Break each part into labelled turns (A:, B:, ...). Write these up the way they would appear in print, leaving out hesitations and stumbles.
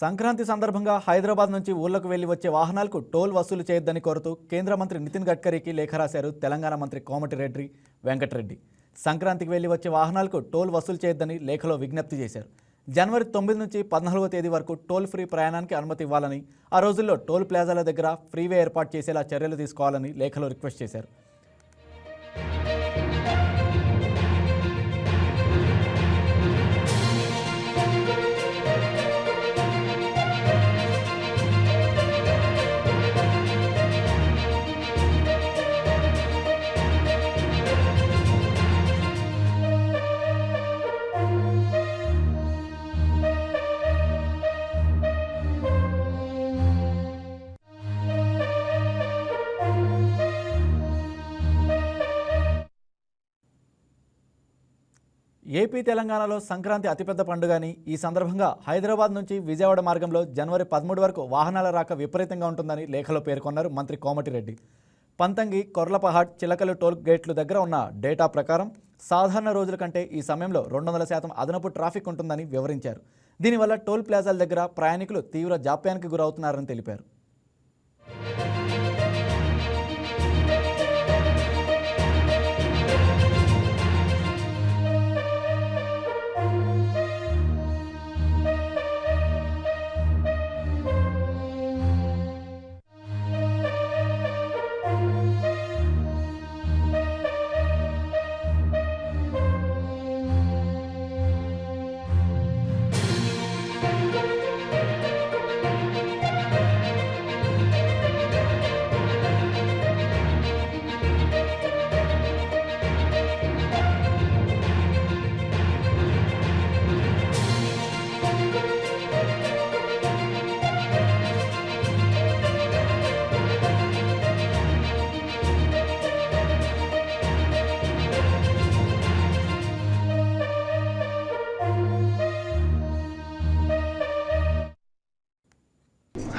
A: సంక్రాంతి సందర్భంగా హైదరాబాద్ నుంచి ఊళ్లకు వెళ్లి వచ్చే వాహనాలకు టోల్ వసూలు చేయొద్దని కోరుతూ కేంద్ర మంత్రి నితిన్ గడ్కరీకి లేఖ రాశారు తెలంగాణ మంత్రి కోమటిరెడ్డి వెంకటరెడ్డి. సంక్రాంతికి వెళ్లి వచ్చే వాహనాలకు టోల్ వసూలు చేయొద్దని లేఖలో విజ్ఞప్తి చేశారు. జనవరి 9 నుంచి 14వ తేదీ వరకు టోల్ ఫ్రీ ప్రయాణానికి అనుమతి ఇవ్వాలని, ఆ రోజుల్లో టోల్ ప్లాజాల దగ్గర ఫ్రీవే ఏర్పాటు చేసేలా చర్యలు తీసుకోవాలని లేఖలో రిక్వెస్ట్ చేశారు. ఏపీ తెలంగాణలో సంక్రాంతి అతిపెద్ద పండుగని, ఈ సందర్భంగా హైదరాబాద్ నుంచి విజయవాడ మార్గంలో జనవరి 13 వరకు వాహనాల రాక విపరీతంగా ఉంటుందని లేఖలో పేర్కొన్నారు మంత్రి కోమటిరెడ్డి. పంతంగి, కొర్లపహాడ్, చిలకలు టోల్ గేట్లు దగ్గర ఉన్న డేటా ప్రకారం సాధారణ రోజుల కంటే ఈ సమయంలో 200% అదనపు ట్రాఫిక్ ఉంటుందని వివరించారు. దీనివల్ల టోల్ ప్లాజాల దగ్గర ప్రయాణికులు తీవ్ర జాప్యానికి గురవుతున్నారని తెలిపారు.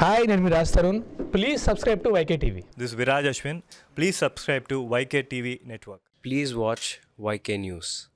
B: Hi, నేను మీ Raj Tarun. Please subscribe to YK TV.
C: This is Viraj Ashwin. Please subscribe to YK TV Network.
D: Please watch YK News.